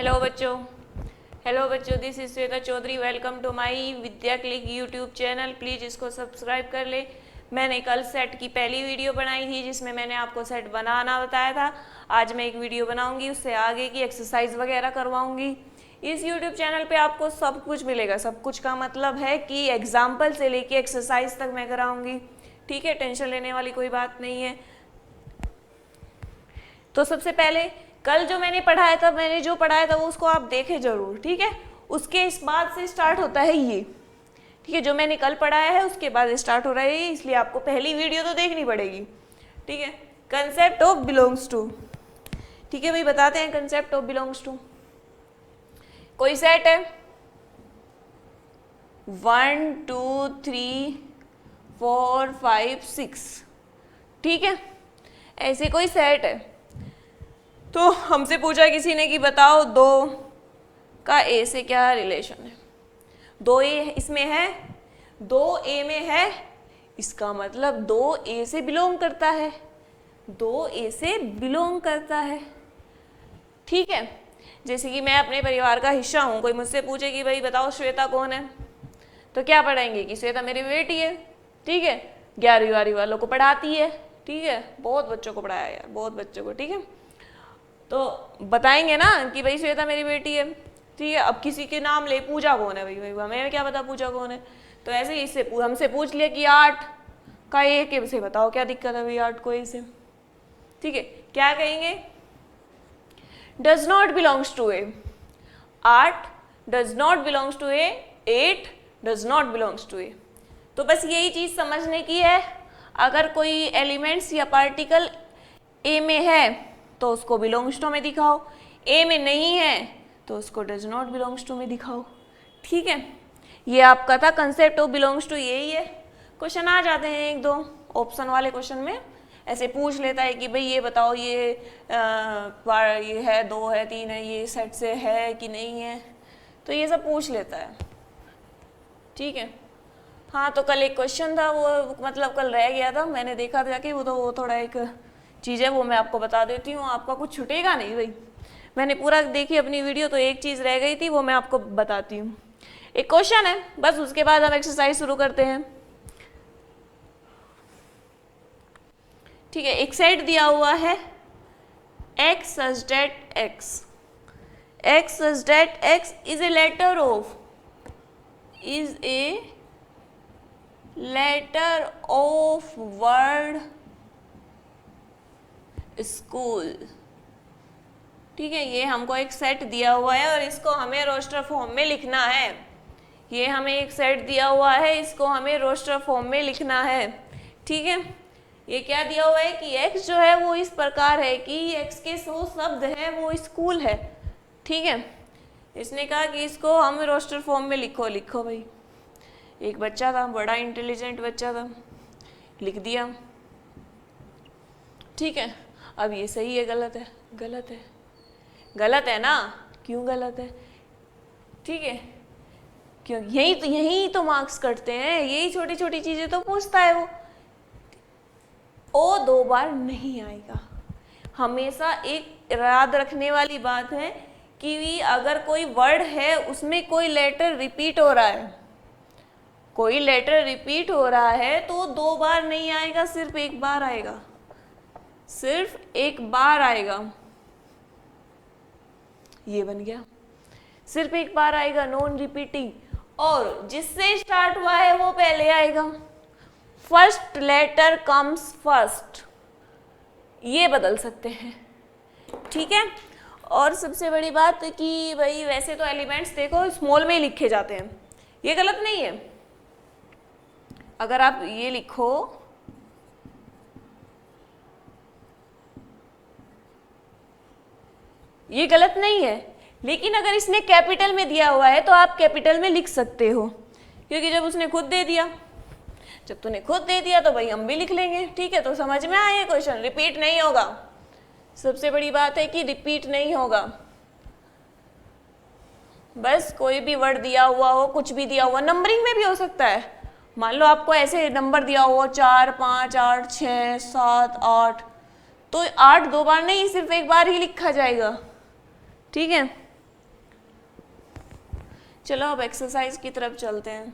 Hello बच्चों, this is Shweta Chaudhary. Welcome to my Vidya click YouTube channel. Please इसको subscribe कर ले। मैंने कल सेट की पहली वीडियो बनाई थी जिसमें मैंने आपको सेट बनाना बताया था। आज मैं एक वीडियो बनाऊंगी, उससे आगे की एक्सरसाइज वगैरह करवाऊंगी। इस यूट्यूब चैनल पे आपको सब कुछ मिलेगा। सब कुछ का मतलब है कि एग्जाम्पल से लेके एक्सरसाइज तक मैं कराऊंगी। ठीक है, टेंशन लेने वाली कोई बात नहीं है। तो सबसे पहले कल जो मैंने पढ़ाया था वो उसको आप देखें जरूर। ठीक है, उसके इस बात से स्टार्ट होता है ये। ठीक है, जो मैंने कल पढ़ाया है उसके बाद स्टार्ट हो रहा है ये, इसलिए आपको पहली वीडियो तो देखनी पड़ेगी। ठीक है, कंसेप्ट ऑफ बिलोंग्स टू। ठीक है भाई, बताते हैं कंसेप्ट ऑफ बिलोंग्स टू। कोई सेट है 1 2 3 4 5 6। ठीक है, ऐसे कोई सेट है। तो हमसे पूछा किसी ने कि बताओ 2 का ए से क्या रिलेशन है। 2 ए इसमें है, 2 ए में है, इसका मतलब 2 ए से बिलोंग करता है। 2 ए से बिलोंग करता है। ठीक है, जैसे कि मैं अपने परिवार का हिस्सा हूं। कोई मुझसे पूछे कि भाई बताओ श्वेता कौन है, तो क्या पढ़ाएंगे कि श्वेता मेरी बेटी है। ठीक है, 11वीं 12वीं वालों को पढ़ाती है। ठीक है, बहुत बच्चों को पढ़ाया यार, बहुत बच्चों को। ठीक है, तो बताएंगे ना कि भाई श्वेता मेरी बेटी है। ठीक है, अब किसी के नाम ले, पूजा कौन है, भाई हमें क्या पता पूजा कौन है। तो ऐसे ही इससे हमसे पूछ लिया कि 8 का ए के से बताओ क्या दिक्कत है भाई 8 को ए से। ठीक है, क्या कहेंगे, does not belongs to A. 8 does not belongs to A, 8 does not belongs to A. तो बस यही चीज समझने की है। अगर कोई एलिमेंट्स या पार्टिकल ए में है तो उसको बिलोंग्स टू में दिखाओ, ए में नहीं है तो उसको डज नॉट बिलोंग्स टू में दिखाओ। ठीक है, ये आपका था कंसेप्ट ऑफ बिलोंग्स टू, यही है। क्वेश्चन आ जाते हैं 1-2 ऑप्शन वाले क्वेश्चन में। ऐसे पूछ लेता है कि भाई ये बताओ ये है 2 है 3 है, ये सेट से है कि नहीं है, तो ये सब पूछ लेता है। ठीक है, हाँ तो कल एक क्वेश्चन था, वो मतलब कल रह गया था, मैंने देखा था कि वो थोड़ा एक चीज़ है, वो मैं आपको बता देती हूँ। आपका कुछ छूटेगा नहीं भाई। मैंने पूरा देखी अपनी वीडियो, तो एक चीज़ रह गई थी, वो मैं आपको बताती हूँ। एक क्वेश्चन है बस, उसके बाद हम एक्सरसाइज शुरू करते हैं। ठीक है, एक सेट दिया हुआ है x such that x such that x is a letter of word school. ठीक है, ये हमको एक सेट दिया हुआ है और इसको हमें रोस्टर फॉर्म में लिखना है। ये हमें एक सेट दिया हुआ है, इसको हमें रोस्टर फॉर्म में लिखना है। ठीक है, ये क्या दिया हुआ है कि x जो है वो इस प्रकार है कि x के 100 शब्द हैं, वो स्कूल है। ठीक है, इसने कहा कि इसको हम रोस्टर फॉर्म में लिखो भाई। एक बच्चा था, बड़ा इंटेलिजेंट बच्चा था, लिख दिया। ठीक है, अब ये सही है गलत है, गलत है ना, क्यों गलत है। ठीक है, क्यों, यही तो मार्क्स कटते हैं, यही छोटी छोटी चीजें तो पूछता है वो। ओ 2 बार नहीं आएगा। हमेशा एक याद रखने वाली बात है कि अगर कोई वर्ड है उसमें कोई लेटर रिपीट हो रहा है, कोई लेटर रिपीट हो रहा है तो 2 बार नहीं आएगा, सिर्फ 1 बार आएगा, सिर्फ 1 बार आएगा। ये बन गया, सिर्फ 1 बार आएगा, नॉन रिपीटिंग। और जिससे स्टार्ट हुआ है वो पहले आएगा। फर्स्ट लेटर कम्स फर्स्ट, ये बदल सकते हैं। ठीक है, और सबसे बड़ी बात कि भाई वैसे तो एलिमेंट्स देखो स्मॉल में ही लिखे जाते हैं, ये गलत नहीं है। अगर आप ये लिखो ये गलत नहीं है, लेकिन अगर इसने कैपिटल में दिया हुआ है तो आप कैपिटल में लिख सकते हो, क्योंकि जब उसने खुद दे दिया, जब तूने खुद दे दिया तो भाई हम भी लिख लेंगे। ठीक है, तो समझ में आया क्वेश्चन, रिपीट नहीं होगा। सबसे बड़ी बात है कि रिपीट नहीं होगा। बस कोई भी वर्ड दिया हुआ हो, कुछ भी दिया हुआ, नंबरिंग में भी हो सकता है। मान लो आपको ऐसे नंबर दिया हुआ 4 5 8 6 7 8, तो 8 2 बार नहीं, सिर्फ 1 बार ही लिखा जाएगा। ठीक है, चलो अब एक्सरसाइज की तरफ चलते हैं,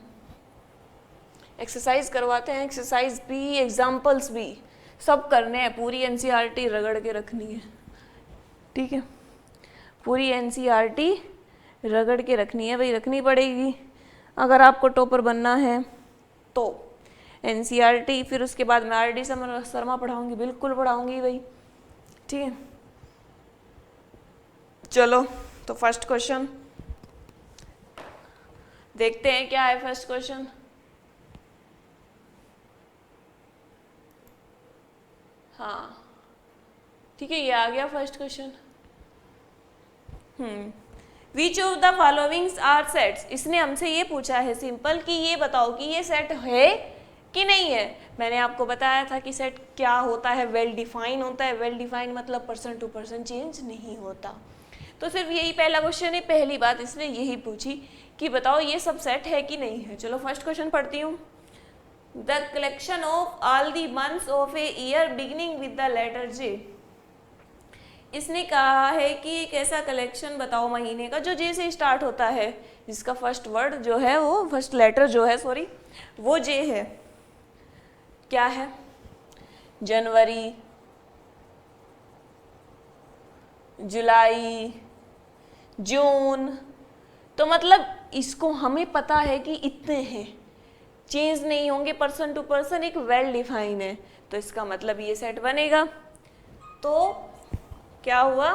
एक्सरसाइज करवाते हैं। एक्सरसाइज भी, एग्जाम्पल्स भी सब करने हैं, पूरी एनसीईआरटी रगड़ के रखनी है, ठीक है। पूरी एनसीईआरटी रगड़ के रखनी है भाई, रखनी पड़ेगी अगर आपको टॉपर बनना है तो। एनसीईआरटी, फिर उसके बाद मैं आरडी शर्मा पढ़ाऊंगी, बिल्कुल पढ़ाऊंगी भाई, ठीक है। चलो तो फर्स्ट क्वेश्चन देखते हैं क्या है। फर्स्ट क्वेश्चन, हाँ ठीक है, ये आ गया first question. Which of the followings are sets, इसने हमसे ये पूछा है सिंपल कि ये बताओ कि ये सेट है कि नहीं है। मैंने आपको बताया था कि सेट क्या होता है, वेल डिफाइन होता है। वेल डिफाइन मतलब पर्सन टू पर्सन चेंज नहीं होता। तो सिर्फ यही पहला क्वेश्चन है, पहली बात इसने यही पूछी कि बताओ ये सब सेट है कि नहीं है। चलो फर्स्ट क्वेश्चन पढ़ती हूँ। The collection of all the months of a year beginning with the letter J. इसने कहा है कि एक ऐसा कलेक्शन बताओ महीने का जो जे से स्टार्ट होता है, जिसका फर्स्ट वर्ड जो है वो, फर्स्ट लेटर जो है सॉरी, वो जे है। क्या है? जनवरी, जुलाई, जून। तो मतलब इसको हमें पता है कि इतने हैं, चेंज नहीं होंगे पर्सन टू पर्सन, एक वेल डिफाइन है, तो इसका मतलब ये सेट बनेगा। तो क्या हुआ?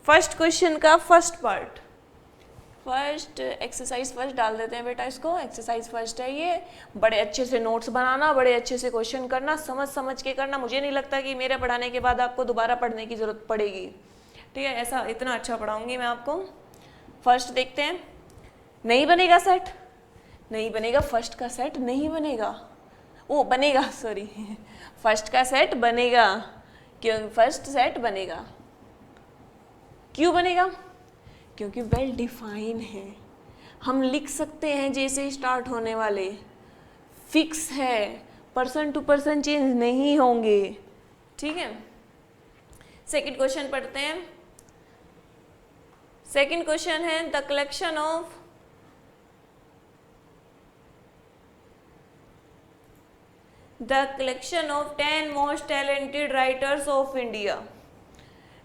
फर्स्ट क्वेश्चन का first part, first exercise first डाल देते हैं बेटा इसको। एक्सरसाइज फर्स्ट है ये, बड़े अच्छे से नोट्स बनाना, बड़े अच्छे से क्वेश्चन करना, समझ समझ के करना। मुझे नहीं लगता कि मेरे पढ़ाने के बाद आपको दोबारा पढ़ने की जरूरत पड़ेगी, ठीक है। ऐसा इतना अच्छा पढ़ाऊंगी मैं आपको। फर्स्ट देखते हैं। नहीं बनेगा सेट, नहीं बनेगा, फर्स्ट का सेट नहीं बनेगा, वो बनेगा सॉरी, फर्स्ट का सेट बनेगा। क्यों फर्स्ट सेट बनेगा? क्यों बनेगा? क्योंकि वेल डिफाइन है। हम लिख सकते हैं जैसे स्टार्ट होने वाले, फिक्स है, पर्सन टू पर्सन चेंज नहीं होंगे, ठीक है। सेकंड क्वेश्चन पढ़ते हैं। सेकंड क्वेश्चन है the collection of the collection of 10 most talented writers of India.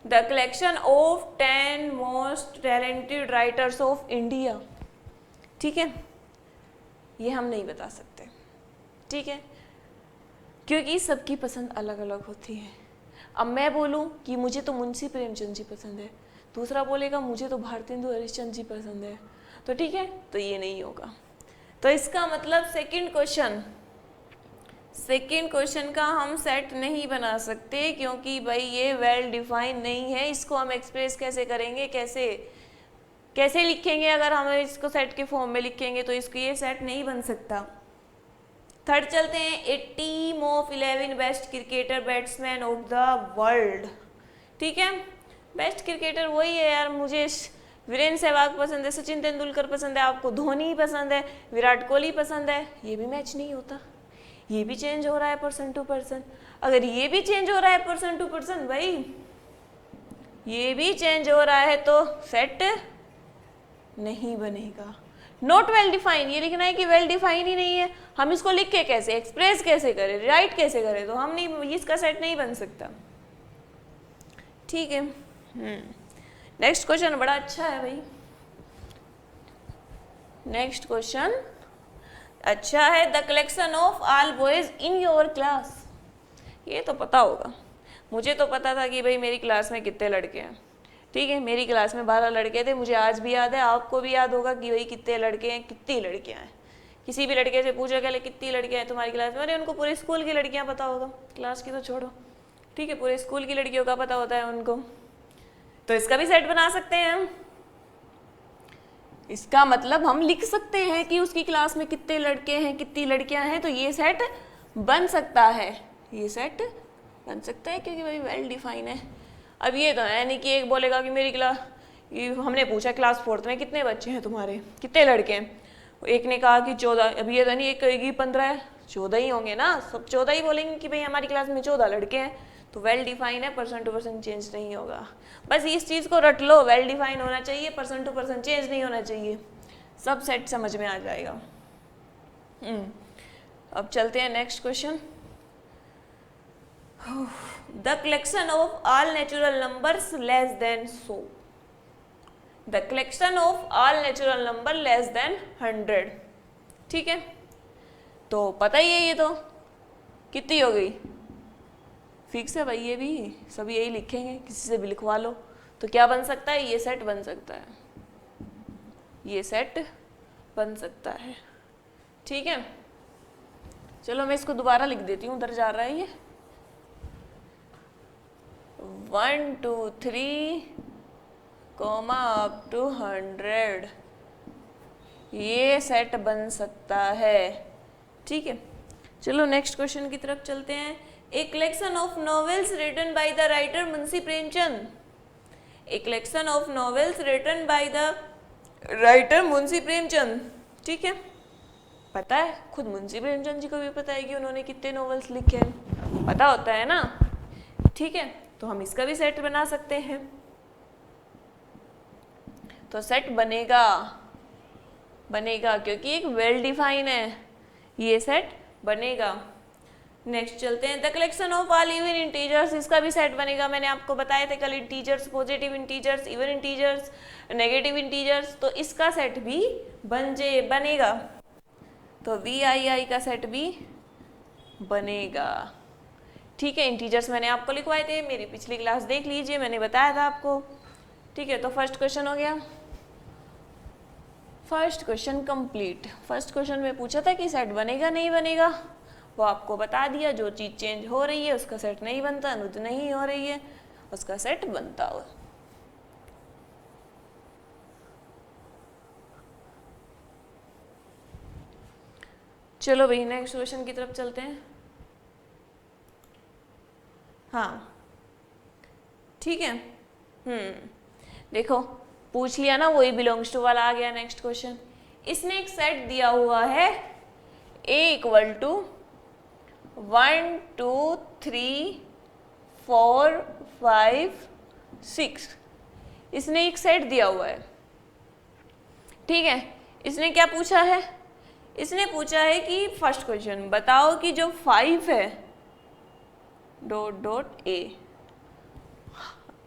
The collection of 10 most talented writers of India. ठीक है, ये हम नहीं बता सकते, ठीक है, क्योंकि सबकी पसंद अलग अलग होती है। अब मैं बोलूं कि मुझे तो मुंशी प्रेमचंद जी पसंद है, दूसरा बोलेगा मुझे तो भारतेंदु हरिश्चंद्र जी पसंद है, तो ठीक है, तो ये नहीं होगा। तो इसका मतलब सेकेंड क्वेश्चन का हम सेट नहीं बना सकते, क्योंकि भाई ये वेल डिफाइन नहीं है। इसको हम एक्सप्रेस कैसे करेंगे, कैसे लिखेंगे? अगर हम इसको सेट के फॉर्म में लिखेंगे तो इसको ये सेट नहीं बन सकता। थर्ड चलते हैं। A team of 11 best cricketer batsman of the world, ठीक है। बेस्ट क्रिकेटर वही है यार, मुझे वीरेंद्र सहवाग पसंद है, सचिन तेंदुलकर पसंद है, आपको धोनी पसंद है, विराट कोहली पसंद है, ये भी मैच नहीं होता। ये भी चेंज हो रहा है पर्सन टू पर्सन। अगर ये भी चेंज हो रहा है पर्सन टू पर्सन, भाई ये भी चेंज हो रहा है, तो सेट नहीं बनेगा। नॉट वेल डिफाइन, ये लिखना है कि वेल डिफाइन ही नहीं है। हम इसको लिख के कैसे एक्सप्रेस कैसे करें, राइट कैसे करें? तो हम नहीं, इसका सेट नहीं बन सकता, ठीक है। नेक्स्ट क्वेश्चन बड़ा अच्छा है भाई। नेक्स्ट क्वेश्चन अच्छा है। The collection of all boys in your class. ये तो पता होगा, मुझे तो पता था कि भाई मेरी क्लास में कितने लड़के हैं, ठीक है। मेरी क्लास में 12 लड़के थे, मुझे आज भी याद है, आपको भी याद होगा कि भाई कितने लड़के हैं, कितनी लड़कियां हैं। किसी भी लड़के से पूछो क्या कितनी लड़कियां हैं तुम्हारी क्लास में, अरे उनको पूरे स्कूल की लड़कियां पता होगा, क्लास की तो छोड़ो, ठीक है, पूरे स्कूल की लड़कियों का पता होता है उनको। तो इसका भी सेट बना सकते हैं हम। इसका मतलब हम लिख सकते हैं कि उसकी क्लास में कितने लड़के हैं, कितनी लड़कियां हैं, तो ये सेट बन सकता है, ये सेट बन सकता है, क्योंकि भाई वेल डिफाइन है। अब ये तो है नहीं कि एक बोलेगा कि मेरी क्लास, हमने पूछा क्लास 4th में कितने बच्चे हैं तुम्हारे, कितने लड़के हैं, एक ने कहा कि 14। अब ये तो नहीं एक कहेगी 15 है, 14 ही होंगे ना, सब 14 ही बोलेंगे कि भाई हमारी क्लास में 14 लड़के हैं। तो वेल डिफाइन है, पर्सन टू पर्सन चेंज नहीं होगा। बस इस चीज़ को रट लो, वेल डिफाइन होना चाहिए, पर्सन टू पर्सन चेंज नहीं होना चाहिए, सब सेट समझ में आ जाएगा। अब चलते हैं next question. The collection of all natural numbers less than so, the collection of all natural number less than 100। ठीक है, तो पता ही है ये तो कितनी हो गई, फिक्स है भाई, ये भी सब यही लिखेंगे, किसी से भी लिखवा लो। तो क्या बन सकता है, ये सेट बन सकता है, ये सेट बन सकता है। ठीक है, चलो मैं इसको दोबारा लिख देती हूँ, उधर जा रहा है ये। 1 2 3 अप टू 100, ये सेट बन सकता है। ठीक है, चलो नेक्स्ट क्वेश्चन की तरफ चलते हैं। A collection of novels written by the writer Munshi Premchand, a collection of novels written by the writer Munshi Premchand. ठीक है, पता है, खुद मुंशी प्रेमचंद जी को भी पता है कि उन्होंने कितने नॉवेल्स लिखे हैं, पता होता है ना। ठीक है, तो हम इसका भी सेट बना सकते हैं, तो सेट बनेगा क्योंकि एक वेल डिफाइन है, ये सेट बनेगा। नेक्स्ट चलते हैं, the collection of all even integers, इसका भी सेट बनेगा। मैंने आपको बताए थे कल, integers, positive integers, even integers, negative integers, तो इसका सेट भी बनेगा। तो VII का सेट भी बनेगा। ठीक है, इंटीजर्स मैंने आपको लिखवाए थे, मेरी पिछली क्लास देख लीजिए, मैंने बताया था आपको। ठीक है, तो फर्स्ट क्वेश्चन हो गया, first question complete. First question में पूछा था कि सेट बनेगा नहीं बनेगा, वो आपको बता दिया। जो चीज़ चेंज हो रही है उसका सेट नहीं बनता, अनुद नहीं हो रही है उसका सेट बनता हो। चलो भाई नेक्स्ट क्वेश्चन की तरफ चलते हैं। हाँ ठीक है, देखो पूछ लिया ना, वही बिलोंग्स टू वाला आ गया। नेक्स्ट क्वेश्चन, इसने एक सेट दिया हुआ है A इक्वल टू 1 2 3 4 5 6, इसने एक सेट दिया हुआ है। ठीक है, इसने क्या पूछा है, इसने पूछा है कि फर्स्ट क्वेश्चन बताओ कि जो 5 है डॉट डॉट A,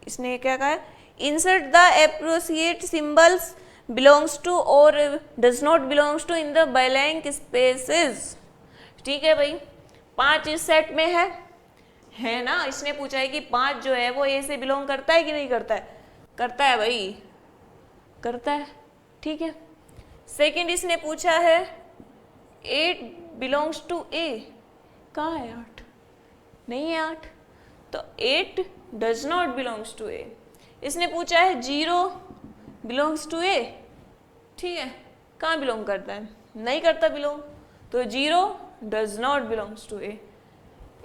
इसने क्या कहा है, insert the appropriate symbols belongs to or does not belongs to in the blank spaces। ठीक है भाई, 5 इस सेट में है ना। इसने पूछा है कि 5 जो है वो A से बिलोंग करता है कि नहीं करता है, करता है भाई, करता है। ठीक है, सेकंड इसने पूछा है 8 बिलोंग्स टू A, कहाँ है 8, नहीं है 8, तो 8 does not belongs to A। इसने पूछा है 0 बिलोंग्स टू A, ठीक है, कहाँ बिलोंग करता है, नहीं करता बिलोंग, तो 0 does not belongs to A।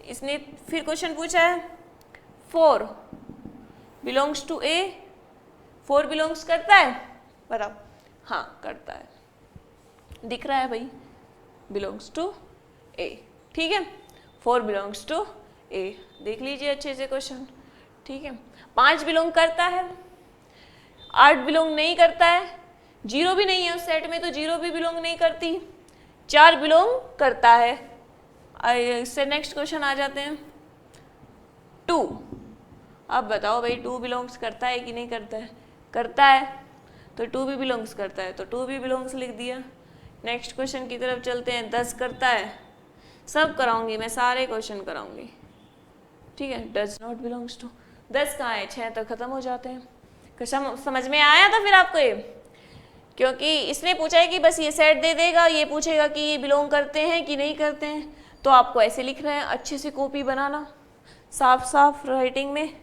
इसने फिर क्वेश्चन पूछा है 4 बिलोंग्स टू A, 4 बिलोंग्स करता है, बताओ, हाँ करता है, दिख रहा है भाई, बिलोंग्स टू A। ठीक है, 4 बिलोंग्स टू A, देख लीजिए अच्छे से क्वेश्चन। ठीक है, 5 बिलोंग करता है, 8 बिलोंग नहीं करता है, 0 भी नहीं है उस सेट में तो 0 भी बिलोंग नहीं करती, 4 बिलोंग करता है। इससे नेक्स्ट क्वेश्चन आ जाते हैं 2। अब बताओ भाई 2 बिलोंग्स करता है कि नहीं करता है, करता है, तो 2 भी बिलोंग्स करता है, तो 2 भी बिलोंग्स लिख दिया। नेक्स्ट क्वेश्चन की तरफ चलते हैं, 10 करता है, सब कराऊंगी मैं, सारे क्वेश्चन कराऊंगी। ठीक है, डज नॉट बिलोंग्स टू, 10 कहाँ है, 6 तक खत्म हो जाते हैं। क्वेश्चन समझ में आया था फिर आपको ये, क्योंकि इसने पूछा है कि बस ये सेट दे देगा, ये पूछेगा कि ये बिलोंग करते हैं कि नहीं करते हैं, तो आपको ऐसे लिख रहे हैं, अच्छे से कॉपी बनाना, साफ साफ राइटिंग में,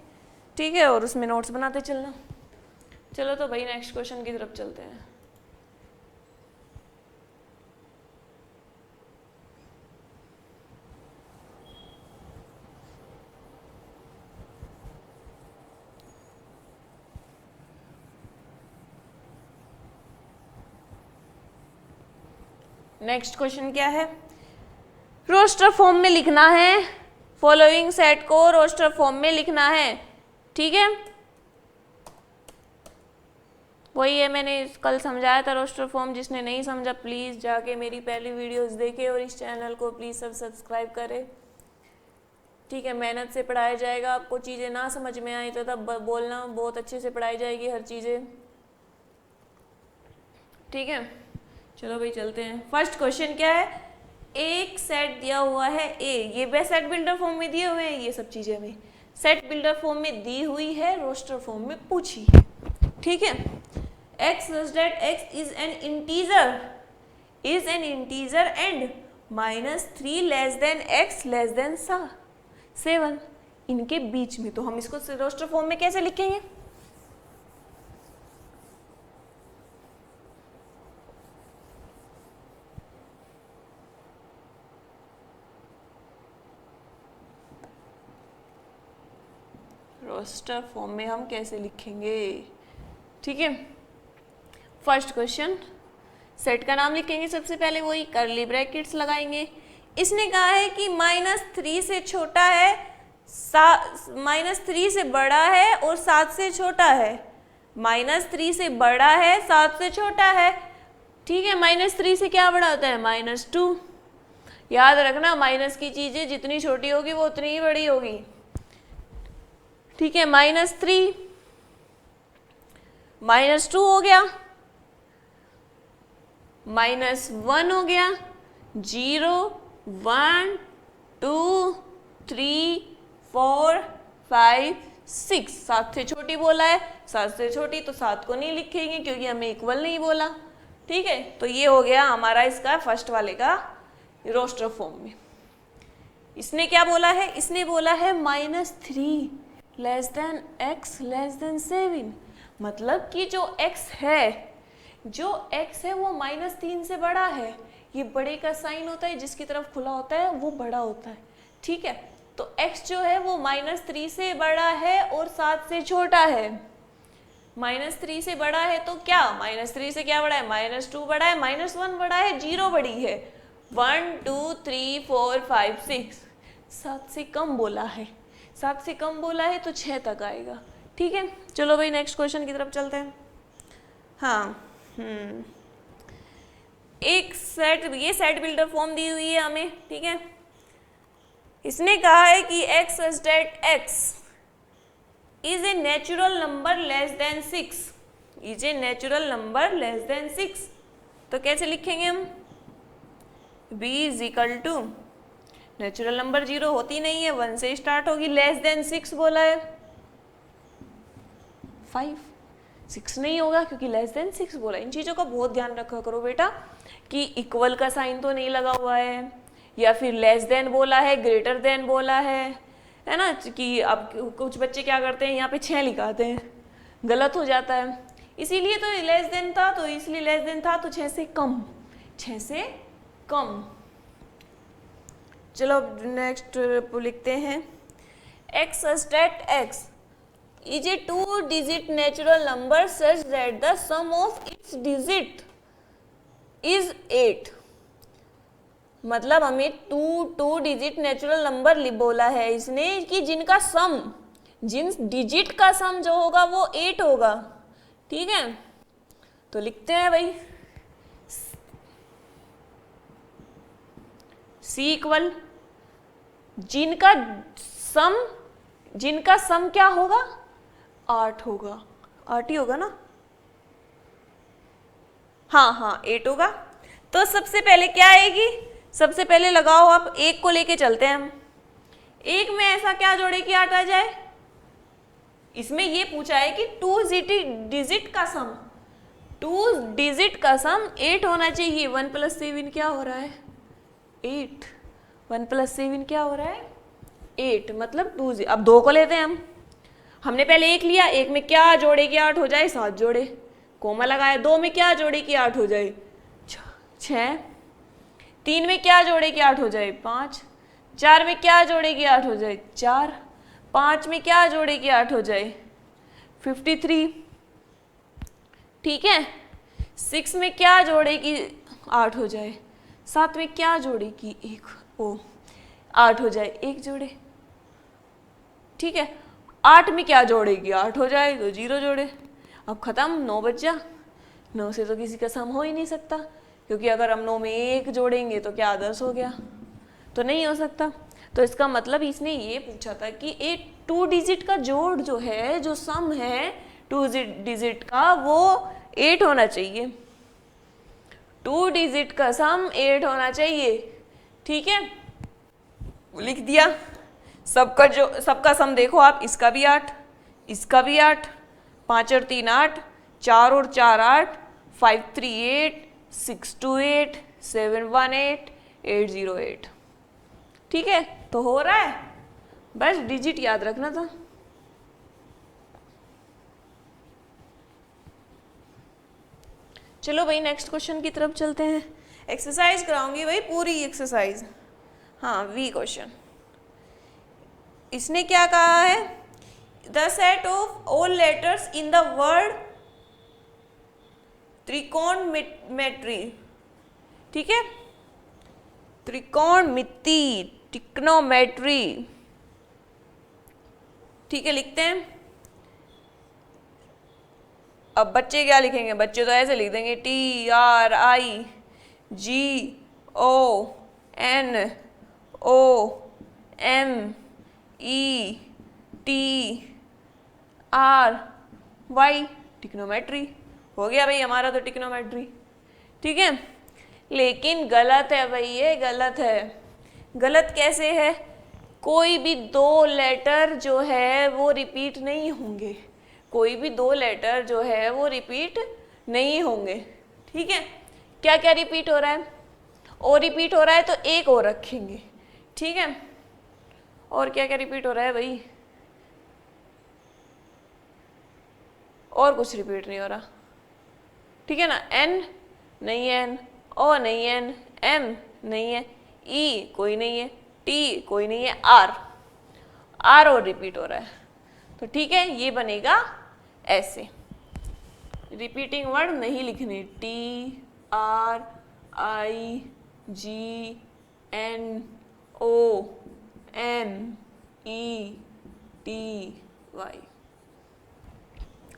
ठीक है, और उसमें नोट्स बनाते चलना। चलो तो भाई नेक्स्ट क्वेश्चन की तरफ चलते हैं। नेक्स्ट क्वेश्चन क्या है, रोस्टर फॉर्म में लिखना है फॉलोइंग सेट को रोस्टर फॉर्म में लिखना है, ठीक है। वही है, मैंने कल समझाया था रोस्टर फॉर्म। जिसने नहीं समझा प्लीज़ जाके मेरी पहली वीडियोस देखे और इस चैनल को प्लीज़ सब सब्सक्राइब करें, ठीक है। मेहनत से पढ़ाया जाएगा। आपको चीज़ें ना समझ में आई तो तब बोलना, बहुत अच्छे से पढ़ाई जाएगी हर चीज़ें, ठीक है। चलो भाई चलते हैं। फर्स्ट क्वेश्चन क्या है, एक सेट दिया हुआ है ए, ये वे सेट बिल्डर फॉर्म में दिए हुए हैं, ये सब चीज़ें हमें सेट बिल्डर फॉर्म में दी हुई है, रोस्टर फॉर्म में पूछी है, ठीक है। x such that x is an integer and -3 less than x less than 7, इनके बीच में। तो हम इसको रोस्टर फॉर्म में कैसे लिखेंगे, रोस्टर फॉर्म में हम कैसे लिखेंगे, ठीक है। फर्स्ट क्वेश्चन, सेट का नाम लिखेंगे सबसे पहले, वही कर्ली ब्रैकेट्स लगाएंगे। इसने कहा है कि -3 से छोटा है, -3 से बड़ा है और 7 से छोटा है। -3 से बड़ा है, 7 से छोटा है, ठीक है। -3 से क्या बड़ा होता है, -2। याद रखना माइनस की चीजें जितनी छोटी होगी वो उतनी ही बड़ी होगी, ठीक है। -3 -2 हो गया, -1 हो गया, 0 1 2 3 4 5 6, 7 से छोटी बोला है, 7 से छोटी तो 7 को नहीं लिखेंगे क्योंकि हमें इक्वल नहीं बोला, ठीक है। तो ये हो गया हमारा इसका फर्स्ट वाले का रोस्टर फॉर्म में। इसने क्या बोला है, इसने बोला है -3 less than x less than 7, मतलब कि जो x है वो -3 से बड़ा है। ये बड़े का साइन होता है, जिसकी तरफ खुला होता है वो बड़ा होता है, ठीक है। तो x जो है वो -3 से बड़ा है और 7 से छोटा है। -3 से बड़ा है तो क्या, -3 से क्या बड़ा है, -2 बड़ा है, -1 बड़ा है, 0 बड़ी है, 1 2 3 4 5 6, 7 से कम बोला है, 7 से कम बोला है तो 6 तक आएगा, ठीक है। चलो भाई नेक्स्ट क्वेश्चन की तरफ चलते हैं। हाँ, एक सेट, ये सेट बिल्डर फॉर्म दी हुई है हमें, ठीक है। इसने कहा है कि x such that x is a natural number less than 6, is a natural number less than 6, तो कैसे लिखेंगे हम, b is equal to, natural number 0 होती नहीं है, 1 से स्टार्ट होगी, लेस देन 6 बोला है, 5, 6 नहीं होगा क्योंकि लेस देन 6 बोला। इन चीज़ों का बहुत ध्यान रखा करो बेटा कि इक्वल का साइन तो नहीं लगा हुआ है, या फिर लेस देन बोला है, ग्रेटर देन बोला है ना। कि अब कुछ बच्चे क्या करते हैं, यहाँ पे 6 लिखाते हैं, गलत हो जाता है। इसीलिए तो लेस देन था, तो इसलिए लेस देन था तो 6 से कम, 6 से कम। चलो नेक्स्ट लिखते हैं, x such that x is a 2-digit natural number such that the sum of its digit is 8, मतलब हमें 2 डिजिट नेचुरल नंबर बोला है इसने कि जिनका सम, जिन डिजिट का सम जो होगा वो 8 होगा, ठीक है। तो लिखते हैं भाई C इक्वल, जिनका सम क्या होगा, 8 होगा, 8 ही होगा ना, हाँ 8 होगा। तो सबसे पहले क्या आएगी, सबसे पहले लगाओ आप, 1 को लेके चलते हैं हम। 1 में ऐसा क्या जोड़े कि 8 आ जाए, इसमें ये पूछा है कि 2 डिजिट का सम, 2 डिजिट का सम 8 होना चाहिए। 1 + 7 क्या हो रहा है, 8, 1 + 7 क्या हो रहा है, 8, मतलब 2। अब 2 को लेते हैं हम, हमने पहले 1 लिया, 1 में क्या जोड़े कि 8 हो जाए, 7 जोड़े, कोमा लगाया। 2 में क्या जोड़े कि 8 हो जाए, 6। 3 में क्या जोड़े कि 8 हो जाए, 5। 4 में क्या जोड़े कि 8 हो जाए, 4। 5 में क्या जोड़े कि 8 हो जाए, 53, ठीक है। 6 में क्या जोड़े कि 8 हो जाए, 7 में क्या जोड़े कि 8 हो जाए, 1 जोड़े, ठीक है, 8 में क्या जोड़ेगी, 8 हो जाए तो 0 जोड़े, अब खत्म, 9 बच जा। 9 से तो किसी का सम हो ही नहीं सकता, क्योंकि अगर हम 9 में 1 जोड़ेंगे तो क्या 10 हो गया, तो नहीं हो सकता। तो इसका मतलब इसने ये पूछा था कि एक 2 डिजिट का जोड़ जो है, जो सम है 2 डिजिट का, वो 8 होना चाहिए। 2 डिजिट का सम 8 होना चाहिए, ठीक है, लिख दिया। सबका सम देखो आप, इसका भी 8, इसका भी 8, 5 और 3 8, 4 और 4 8, 5 3 8, 6 2 8, 7 1 8, 8 0 8, ठीक है, तो हो रहा है, बस डिजिट याद रखना था। चलो भाई नेक्स्ट क्वेश्चन की तरफ चलते हैं। एक्सरसाइज कराऊंगी भाई, पूरी एक्सरसाइज। हाँ, वी क्वेश्चन। इसने क्या कहा है, the set of all letters in the word त्रिकोणमिति, ठीक है, त्रिकोणमिति, ट्रिग्नोमेट्री, ठीक है, लिखते हैं। अब बच्चे क्या लिखेंगे, बच्चे तो ऐसे लिख देंगे TRIGONMETRY, टिक्नोमेट्री हो गया भाई हमारा तो टिक्नोमेट्री, ठीक है। लेकिन गलत है भाई, ये गलत है। गलत कैसे है, कोई भी 2 लेटर जो है वो रिपीट नहीं होंगे, कोई भी 2 लेटर जो है वो रिपीट नहीं होंगे, ठीक है। क्या क्या रिपीट हो रहा है, ओ रिपीट हो रहा है तो एक और रखेंगे, ठीक है। और क्या क्या रिपीट हो रहा है भाई, और कुछ रिपीट नहीं हो रहा, ठीक है ना। एन नहीं है, एन, ओ नहीं है, एन, एम नहीं है, ई कोई नहीं है, टी कोई नहीं है, आर, आर और रिपीट हो रहा है, तो ठीक है, ये बनेगा ऐसे। रिपीटिंग वर्ड नहीं लिखने, TRIGNOMETY,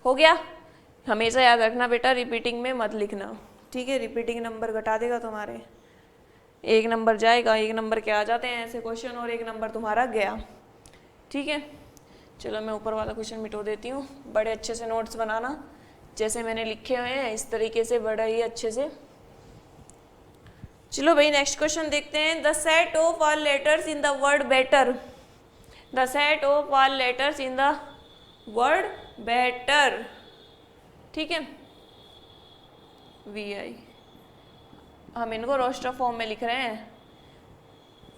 हो गया। हमेशा याद रखना बेटा, रिपीटिंग में मत लिखना, ठीक है, रिपीटिंग नंबर घटा देगा तुम्हारे, 1 नंबर जाएगा, 1 नंबर के आ जाते हैं ऐसे क्वेश्चन, और 1 नंबर तुम्हारा गया, ठीक है। चलो मैं ऊपर वाला क्वेश्चन मिटो देती हूँ, बड़े अच्छे से नोट्स बनाना, जैसे मैंने लिखे हुए हैं इस तरीके से, बड़ा ही अच्छे से। चलो भाई नेक्स्ट क्वेश्चन देखते हैं। The set of all letters in the word better, the set of all letters in the word better, ठीक है, VI, हम इनको रोस्टर फॉर्म में लिख रहे हैं,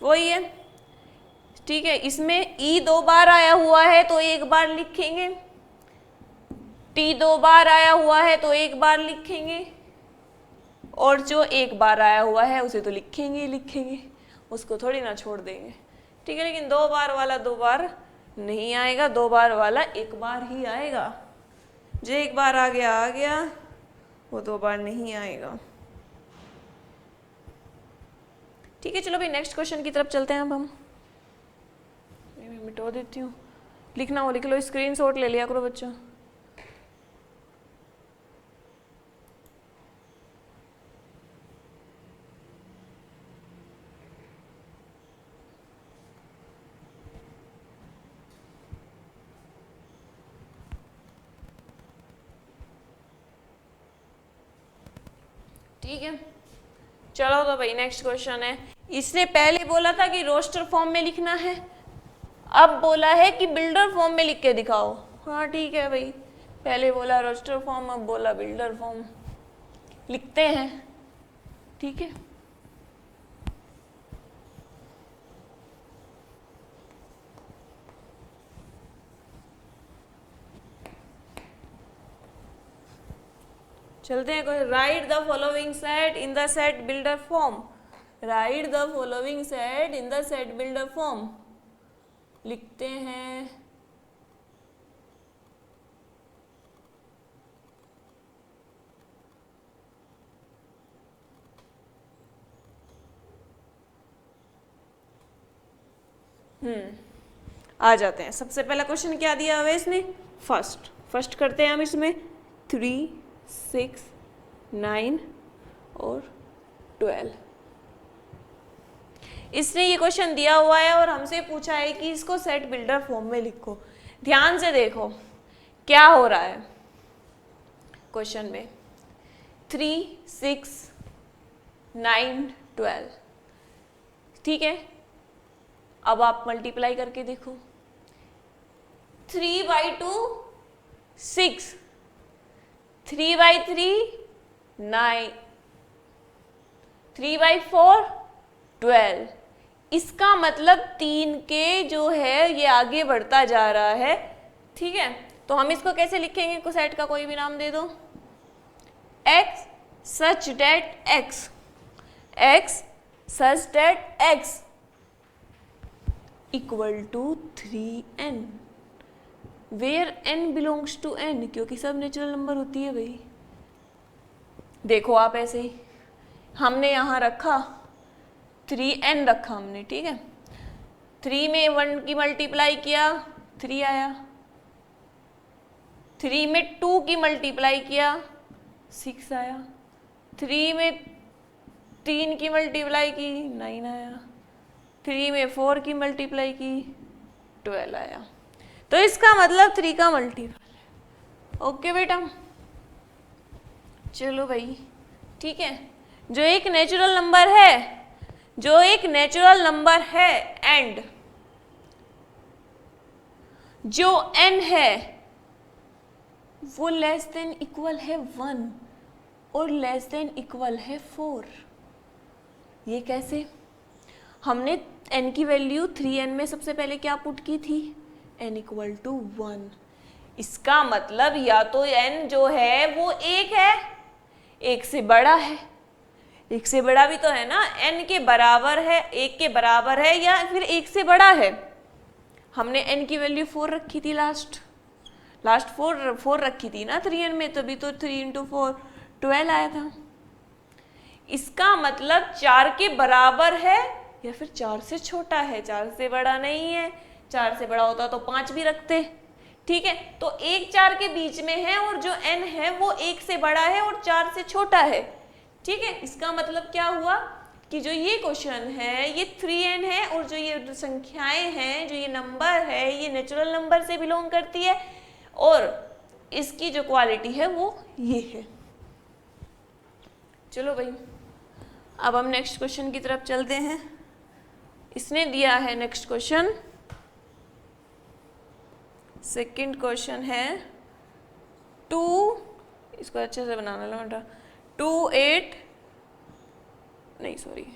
वही है, ठीक है। इसमें ई 2 बार आया हुआ है तो 1 बार लिखेंगे, टी 2 बार आया हुआ है तो 1 बार लिखेंगे, और जो 1 बार आया हुआ है उसे तो लिखेंगे ही लिखेंगे, उसको थोड़ी ना छोड़ देंगे, ठीक है। लेकिन 2 बार वाला 2 बार नहीं आएगा, 2 बार वाला 1 बार ही आएगा, जो 1 बार आ गया, वो 2 बार नहीं आएगा, ठीक है। चलो भाई नेक्स्ट क्वेश्चन की तरफ चलते हैं अब हम। मैं मिटा देती हूँ, लिखना हो लिख लो, स्क्रीनशॉट ले लिया करो बच्चा। ठीक है, चलो तो भाई नेक्स्ट क्वेश्चन है। इसने पहले बोला था कि रोस्टर फॉर्म में लिखना है, अब बोला है कि बिल्डर फॉर्म में लिख के दिखाओ। हाँ ठीक है भाई, पहले बोला रोस्टर फॉर्म, अब बोला बिल्डर फॉर्म, लिखते हैं, ठीक है। चलते हैं, कोई right the following set in the set builder form, right the following set in the set builder form, लिखते हैं। आ जाते हैं। सबसे पहला क्वेश्चन क्या दिया हुआ है इसने, फर्स्ट करते हैं हम इसमें 3, 6, 9 और 12। इसने ये क्वेश्चन दिया हुआ है और हमसे पूछा है कि इसको सेट बिल्डर फॉर्म में लिखो। ध्यान से देखो क्या हो रहा है क्वेश्चन में, 3, 6, 9, 12, ठीक है। अब आप मल्टीप्लाई करके देखो, 3/2 6, 3/3 9, 3/4 12। इसका मतलब 3 के जो है ये आगे बढ़ता जा रहा है, ठीक है। तो हम इसको कैसे लिखेंगे, को सेट का कोई भी नाम दे दो, x such that x such that x equal to 3n, where n belongs to n, क्योंकि सब नेचुरल नंबर होती है भाई। देखो आप ऐसे ही हमने यहाँ रखा 3n रखा हमने, ठीक है। 3 में 1 की मल्टीप्लाई किया 3 आया, 3 में 2 की मल्टीप्लाई किया 6 आया, 3 में 3 की मल्टीप्लाई की 9 आया, 3 में 4 की मल्टीप्लाई की 12 आया। तो इसका मतलब 3 का मल्टीपल है। ओके बेटा, चलो भाई, ठीक है। जो एक नेचुरल नंबर है एंड जो n है वो लेस देन इक्वल है 1 और लेस देन इक्वल है 4। ये कैसे, हमने n की वैल्यू 3n में सबसे पहले क्या पुट की थी, n इक्वल टू 1। इसका मतलब या तो n जो है वो 1 है, 1 से बड़ा है, 1 से बड़ा भी तो है ना, n के बराबर है, 1 के बराबर है या फिर 1 से बड़ा है। हमने n की वैल्यू 4 रखी थी, लास्ट 4 रखी थी ना 3n में, तभी तो 3 × 4 12 आया था। इसका मतलब 4 के बराबर है या फिर 4 से छोटा है, 4 से बड़ा नहीं है। 4 से बड़ा होता तो 5 भी रखते, ठीक है। तो 1 4 के बीच में है और जो n है वो 1 से बड़ा है और 4 से छोटा है, ठीक है। इसका मतलब क्या हुआ कि जो ये क्वेश्चन है ये 3n है और जो ये संख्याएं हैं, जो ये नंबर है, ये नेचुरल नंबर से बिलोंग करती है और इसकी जो क्वालिटी है वो ये है। चलो भाई, अब हम नेक्स्ट क्वेश्चन की तरफ चलते हैं। इसने दिया है नेक्स्ट क्वेश्चन, सेकंड क्वेश्चन है 2, इसको अच्छे से बनाना लगा, 2 8 नहीं सॉरी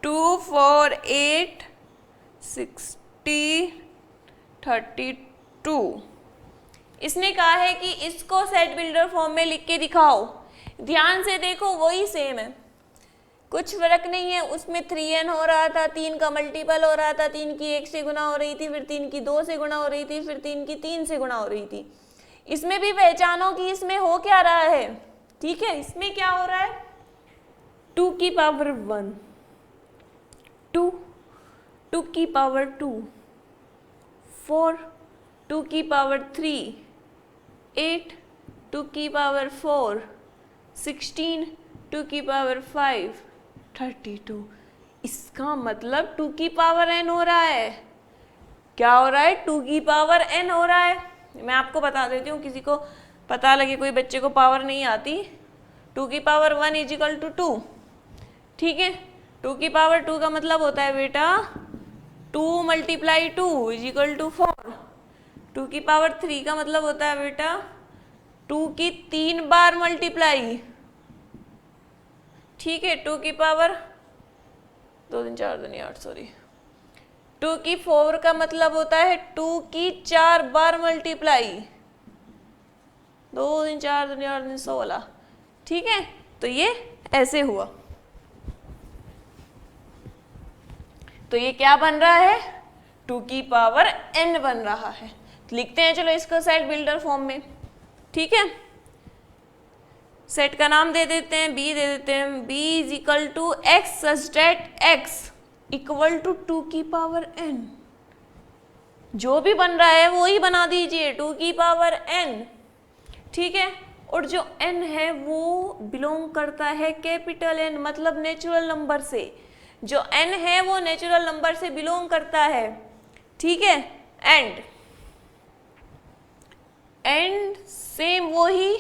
2 4 8 60 32। इसने कहा है कि इसको सेट बिल्डर फॉर्म में लिख के दिखाओ। ध्यान से देखो, वही सेम है, कुछ फर्क नहीं है। उसमें 3n हो रहा था, 3 का मल्टीपल हो रहा था, 3 की 1 से गुना हो रही थी, फिर 3 की 2 से गुना हो रही थी, फिर 3 की 3 से गुना हो रही थी। इसमें भी पहचानो कि इसमें हो क्या रहा है, ठीक है। इसमें क्या हो रहा है, 2 की पावर 1 2, 2 की पावर 2 4, 2 की पावर 3 8, 2 की पावर 4 16, 2 की पावर 5 32। इसका मतलब 2 की पावर n हो रहा है। क्या हो रहा है, 2 की पावर n हो रहा है। मैं आपको बता देती हूँ, किसी को पता लगे कोई बच्चे को पावर नहीं आती, 2 की पावर 1 = 2, ठीक है। 2 की पावर 2 का मतलब होता है बेटा 2 × 2 = 4। 2 की पावर 3 का मतलब होता है बेटा 2 की 3 बार मल्टीप्लाई, ठीक है। 2 की पावर 2 3 4 2 8 सॉरी 2 की 4 का मतलब होता है 2 की 4 बार मल्टीप्लाई, 2 3 4 2 8 16, ठीक है। तो ये ऐसे हुआ, तो ये क्या बन रहा है, 2 की पावर n बन रहा है। तो लिखते हैं चलो इसको सेट बिल्डर फॉर्म में, ठीक है। सेट का नाम दे देते हैं, बी दे देते हैं, B is equal to X such that X equal to 2 की पावर n। जो भी बन रहा है वो ही बना दीजिए, 2 की पावर n, ठीक है। और जो n है वो बिलोंग करता है कैपिटल N मतलब नेचुरल नंबर से। जो n है वो नेचुरल नंबर से बिलोंग करता है, ठीक है। एंड सेम वही,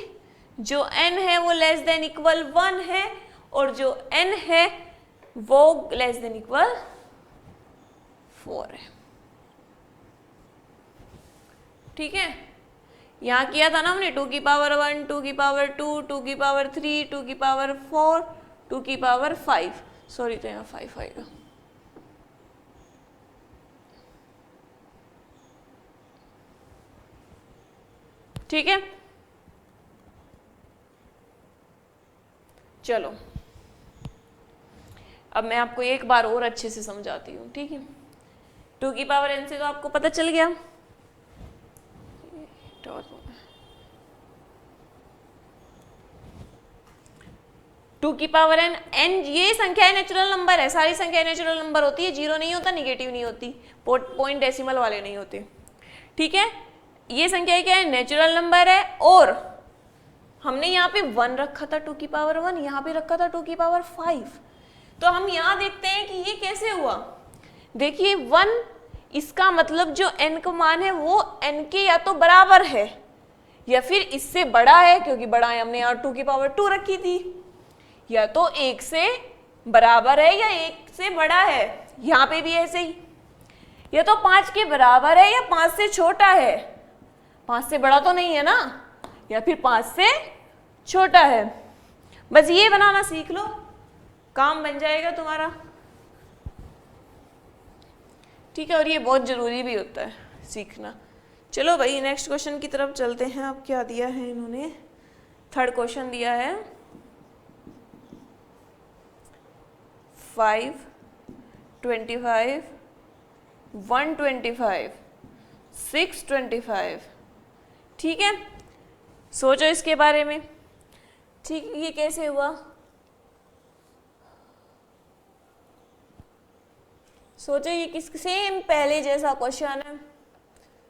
जो n है वो लेस देन इक्वल 1 है और जो n है वो लेस देन इक्वल 4 है, ठीक है। यहाँ किया था ना हमने 2 की पावर 1, 2 की पावर 2, 2 की पावर 3, 2 की पावर 4, 2 की पावर 5, सॉरी तो यहाँ 5 आएगा, ठीक है। चलो अब मैं आपको एक बार और अच्छे से समझाती हूँ, ठीक है। 2 की पावर n से तो आपको पता चल गया, 2 की पावर n, ये संख्या नेचुरल नंबर है, सारी संख्या नेचुरल नंबर होती है, जीरो नहीं होता, निगेटिव नहीं होती, पॉइंट डेसिमल वाले नहीं होते, ठीक है। ये संख्या क्या है, नेचुरल नंबर है। और हमने यहाँ पे 1 रखा था 2 की पावर 1, यहाँ पे रखा था 2 की पावर 5। तो हम यहाँ देखते हैं कि ये कैसे हुआ। देखिए 1, इसका मतलब जो n का मान है वो n के या तो बराबर है या फिर इससे बड़ा है, क्योंकि बड़ा है हमने यहाँ 2 की पावर 2 रखी थी, या तो 1 से बराबर है या 1 से बड़ा है, यहाँ पे भी ऐसे ही, या तो 5 के बराबर है या 5 से छोटा है, 5 से बड़ा तो नहीं है ना, या फिर 5 से छोटा है। बस ये बनाना सीख लो, काम बन जाएगा तुम्हारा, ठीक है। और ये बहुत जरूरी भी होता है सीखना। चलो भाई नेक्स्ट क्वेश्चन की तरफ चलते हैं। अब क्या दिया है इन्होंने, थर्ड क्वेश्चन दिया है 5, 25, 125, 625, ठीक है। सोचो इसके बारे में, ठीक, ये कैसे हुआ। सोचो ये किस, सेम पहले जैसा क्वेश्चन है,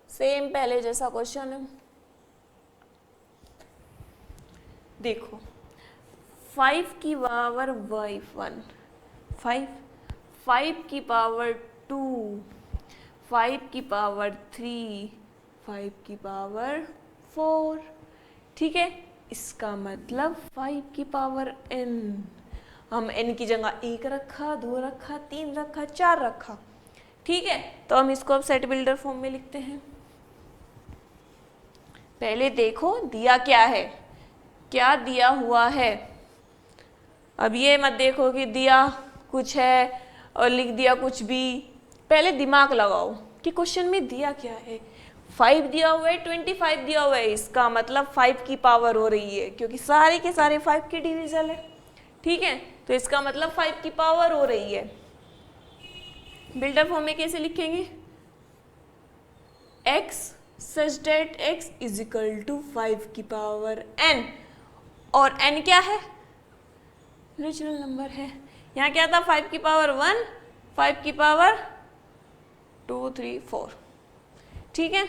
सेम पहले जैसा क्वेश्चन है। देखो 5 की पावर 1, 5 की पावर 2, 5 की पावर 3, 5 की पावर 4, ठीक है। इसका मतलब 5 की पावर n, हम n की जगह 1 रखा, 2 रखा, 3 रखा, 4 रखा, ठीक है। तो हम इसको अब सेट बिल्डर फॉर्म में लिखते हैं। पहले देखो दिया क्या है, क्या दिया हुआ है। अब ये मत देखो कि दिया कुछ है और लिख दिया कुछ भी, पहले दिमाग लगाओ कि क्वेश्चन में दिया क्या है। 5 दिया हुआ है, 25 दिया हुआ है, इसका मतलब 5 की पावर हो रही है, क्योंकि सारे के सारे 5 के डिविजन है, ठीक है। तो इसका मतलब 5 की पावर हो रही है। बिल्डर फॉर्म में कैसे लिखेंगे, x such that x is equal to 5 की पावर n, और n क्या है, नेचुरल नंबर है। यहाँ क्या था, 5 की पावर 1, 5 की पावर 2, 3, 4, ठीक है।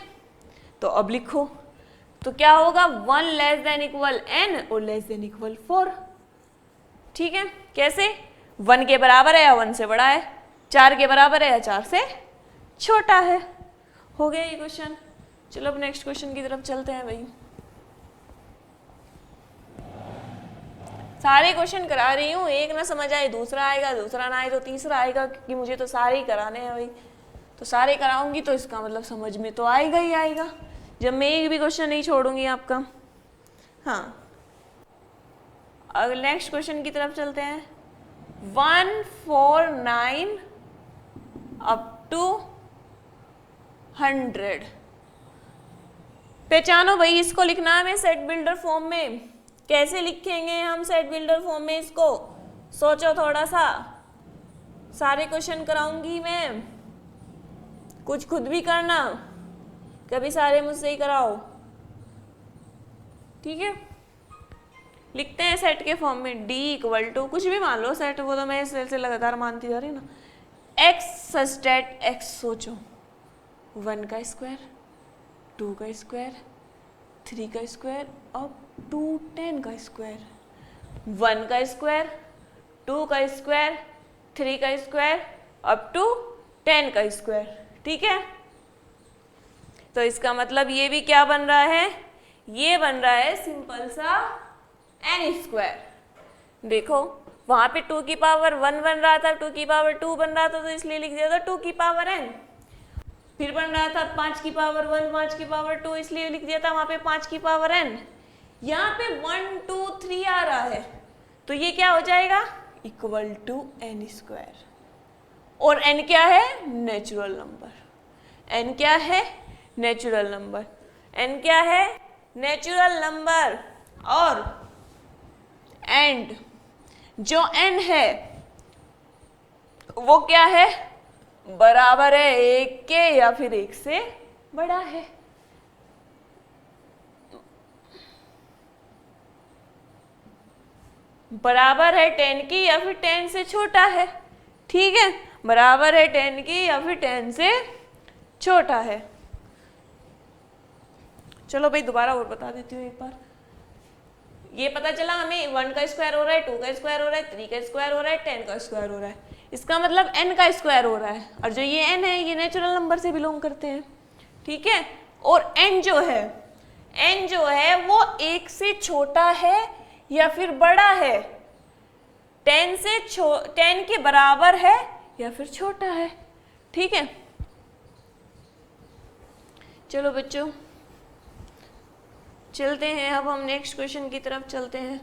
तो अब लिखो, तो क्या होगा, 1 लेस देन इक्वल n और लेस देन इक्वल 4, ठीक है। कैसे, 1 के बराबर है या 1 से बड़ा है, 4 के बराबर है या 4 से छोटा है। हो गया ये क्वेश्चन। चलो अब नेक्स्ट क्वेश्चन की तरफ चलते हैं भाई। सारे क्वेश्चन करा रही हूँ, एक ना समझ आए दूसरा आएगा, दूसरा ना आए तो तीसरा आएगा, क्योंकि मुझे तो सारे ही कराने हैं भाई। तो सारे कराऊंगी तो इसका मतलब समझ में तो आएगा ही आएगा, जब मैं एक भी क्वेश्चन नहीं छोड़ूंगी आपका। हाँ, अब नेक्स्ट क्वेश्चन की तरफ चलते हैं। 149 अप टू 100, पहचानो भाई, इसको लिखना है मैं सेट बिल्डर फॉर्म में। कैसे लिखेंगे हम सेट बिल्डर फॉर्म में इसको, सोचो थोड़ा सा। सारे क्वेश्चन कराऊंगी मैं, कुछ खुद भी करना, कभी सारे मुझसे ही कराओ, ठीक है। लिखते हैं सेट के फॉर्म में, D इक्वल टू कुछ भी मान लो सेट, वो तो मैं इस से लगातार मानती जा रही हूँ ना। x सच डेट x, सोचो 1 का स्क्वायर, 2 का स्क्वायर, 3 का स्क्वायर और 2 10 का स्क्वायर। 1 का स्क्वायर, 2 का स्क्वायर, 3 का स्क्वायर अप टू 10 का स्क्वायर। ठीक है, तो इसका मतलब ये भी क्या बन रहा है, ये बन रहा है सिंपल सा n स्क्वायर। देखो वहां पे 2 की पावर 1 बन रहा था, 2 की पावर 2 बन रहा था, तो इसलिए लिख दिया था 2 की पावर n। फिर बन रहा था 5 की पावर 1, 5 की पावर 2, इसलिए लिख दिया था वहां पे 5 की पावर n। यहाँ पे 1 2 3 आ रहा है, तो ये क्या हो जाएगा, इक्वल टू n स्क्वायर। और n क्या है, नेचुरल नंबर। n क्या है, नेचुरल नंबर। n क्या है, नेचुरल नंबर। और एंड जो n है वो क्या है, बराबर है 1 के या फिर 1 से बड़ा है। बराबर है 10 की या फिर 10 से छोटा है। ठीक है, बराबर है 10 की या फिर 10 से छोटा है। चलो भाई दोबारा और बता देती हूँ एक बार। ये पता चला हमें 1 का स्क्वायर हो रहा है, 2 का स्क्वायर हो रहा है, 3 का स्क्वायर हो रहा है, 10 का स्क्वायर हो रहा है। इसका मतलब n का स्क्वायर हो रहा है, और जो ये n है ये नेचुरल नंबर से बिलोंग करते हैं। ठीक है, और n जो है वो 1 से छोटा है या फिर बड़ा है, 10 के बराबर है या फिर छोटा है। ठीक है, चलो बच्चों चलते हैं, अब हम नेक्स्ट क्वेश्चन की तरफ चलते हैं।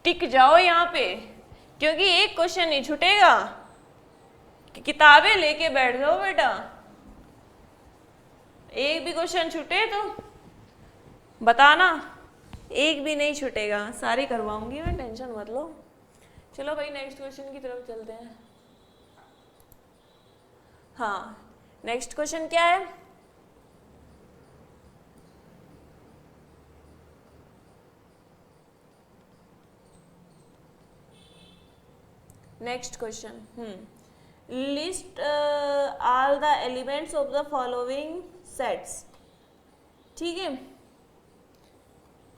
टिक जाओ यहाँ पे, क्योंकि एक क्वेश्चन नहीं छूटेगा कि किताबें लेके बैठ जाओ बेटा। एक भी क्वेश्चन छूटे तो बताना, एक भी नहीं छूटेगा, सारी करवाऊंगी मैं, टेंशन मत लो। चलो भाई नेक्स्ट क्वेश्चन की तरफ चलते हैं। हाँ, नेक्स्ट क्वेश्चन क्या है, next question, list all the elements of the following sets. ठीक है,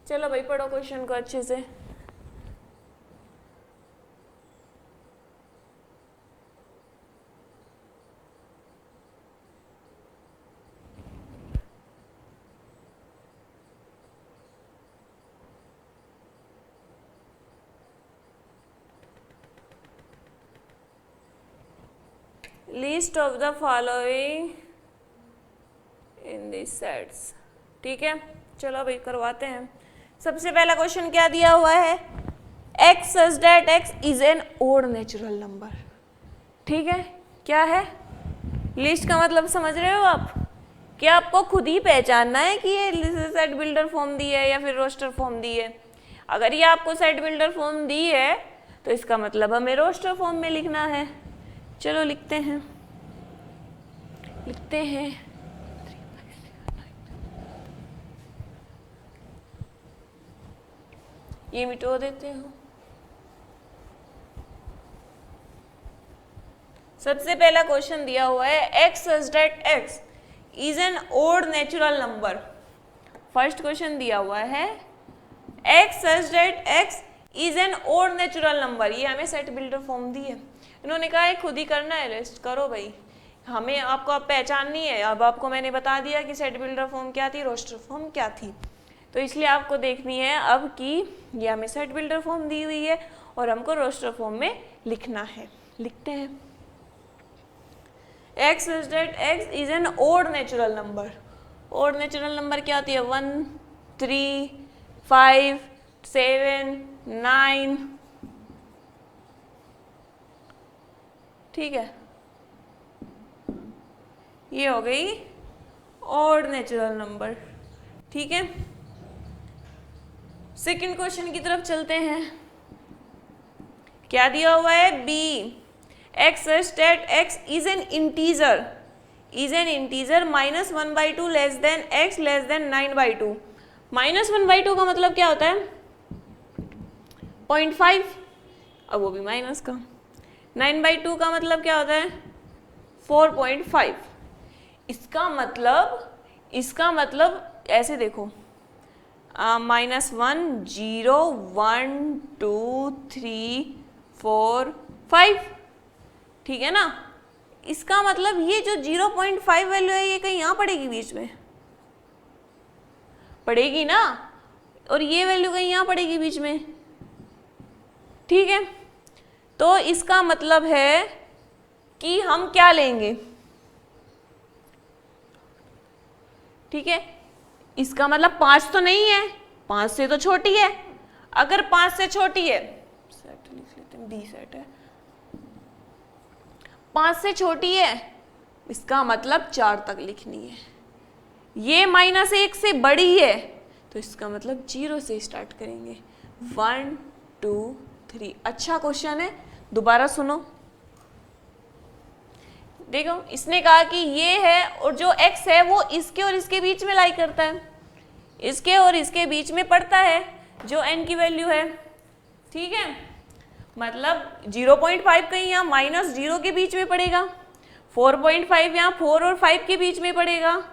चलो भाई पढ़ो क्वेश्चन को अच्छे से। List of the following in this sets. ठीक है, चलो भाई करवाते हैं। सबसे पहला क्वेश्चन क्या दिया हुआ है, x such that x is an odd natural number. ठीक है, क्या है, लिस्ट का मतलब समझ रहे हो आप, क्या आपको खुद ही पहचानना है कि ये सेट बिल्डर फॉर्म दी है या फिर रोस्टर फॉर्म दी है। अगर ये आपको सेट बिल्डर फॉर्म दी है तो इसका मतलब हमें रोस्टर फॉर्म में लिखना है। चलो लिखते हैं, ये मिटो देते हो। सबसे पहला क्वेश्चन दिया हुआ है x such that x is an odd natural number. First question दिया हुआ है x such that x is an odd natural number. ये हमें सेट बिल्डर फॉर्म दी है, इन्होंने कहा है खुद ही करना है, रेस्ट करो भाई, हमें आपको अब पहचाननी है। अब आपको मैंने बता दिया कि सेट बिल्डर फॉर्म क्या थी, रोस्टर फॉर्म क्या थी, तो इसलिए आपको देखनी है अब कि ये हमें सेट बिल्डर फॉर्म दी हुई है और हमको रोस्टर फॉर्म में लिखना है। लिखते हैं, x such that x is an odd natural number. Odd natural number क्या होती है, 1 3 5 7 9। ठीक है, ये हो गई ओड नेचुरल नंबर। ठीक है, सेकंड क्वेश्चन की तरफ चलते हैं। क्या दिया हुआ है, B X such that X is an integer -1/2 less than X less than 9/2। -1/2 का मतलब क्या होता है, 0.5, अब वो भी माइनस का। 9/2 का मतलब क्या होता है, 4.5। इसका मतलब ऐसे देखो, -1 0 1 2 3 4 5, ठीक है ना। इसका मतलब ये जो 0.5 वैल्यू है ये कहीं यहाँ पड़ेगी, बीच में पड़ेगी ना, और ये वैल्यू कहीं यहाँ पड़ेगी बीच में, ठीक है। तो इसका मतलब है कि हम क्या लेंगे, ठीक है। इसका मतलब 5 तो नहीं है, 5 से तो छोटी है। अगर 5 से छोटी है, सेट लिख लेते हैं, बी सेट है, 5 से छोटी है, इसका मतलब 4 तक लिखनी है। ये -1 से बड़ी है, तो इसका मतलब 0 से स्टार्ट करेंगे, 1 2 3। अच्छा क्वेश्चन है, दोबारा सुनो। देखो, इसने कहा कि ये है और जो x है वो इसके और इसके बीच में लाई करता है, इसके और इसके बीच में पड़ता है जो n की वैल्यू है, ठीक है। मतलब 0.5 कहीं यहाँ -0 के बीच में पड़ेगा, 4.5 यहाँ 4 और 5 के बीच में पड़ेगा।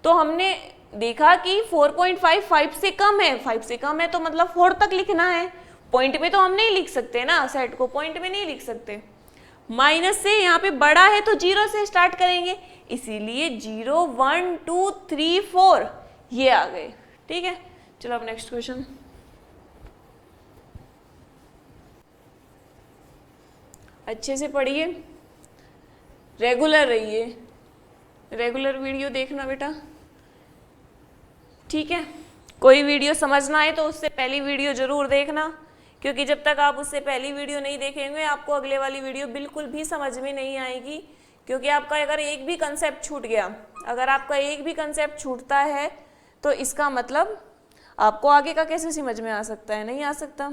तो हमने देखा कि 4.5 5 से कम है, 5 से कम है तो मतलब 4 तक लिखना है। पॉइंट में तो हम नहीं लिख सकते ना, सेट को पॉइंट में नहीं लिख सकते। माइनस से यहाँ पे बड़ा है तो 0 से स्टार्ट करेंगे, इसीलिए 0 1 2 3 4 ये आ गए, ठीक है। चलो अब नेक्स्ट क्वेश्चन। अच्छे से पढ़िए, रेगुलर रहिए, रेगुलर वीडियो देखना बेटा, ठीक है। कोई वीडियो समझना है तो उससे पहली वीडियो जरूर देखना, क्योंकि जब तक आप उससे पहली वीडियो नहीं देखेंगे आपको अगले वाली वीडियो बिल्कुल भी समझ में नहीं आएगी। क्योंकि आपका अगर एक भी कंसेप्ट छूट गया, अगर आपका एक भी कंसेप्ट छूटता है तो इसका मतलब आपको आगे का कैसे समझ में आ सकता है, नहीं आ सकता।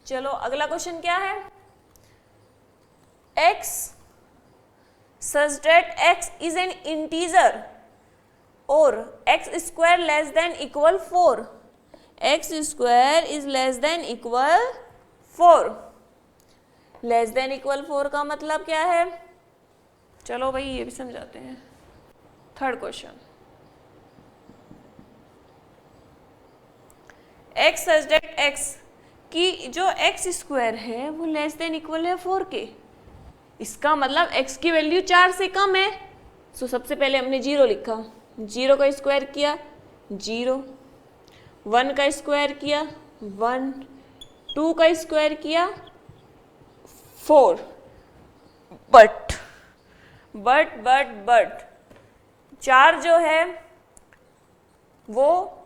चलो अगला क्वेश्चन क्या है, x such that x is an integer or x square less than equal 4, x square is less than equal 4, less than equal 4 का मतलब क्या है, चलो भाई ये भी समझाते हैं। Third question, x such that x की जो x स्क्वायर है वो लेस देन इक्वल है 4 के, इसका मतलब x की वैल्यू 4 से कम है। सो सबसे पहले हमने 0 लिखा, 0 का स्क्वायर किया 0, 1 का स्क्वायर किया 1, 2 का स्क्वायर किया 4। बट 4 जो है वो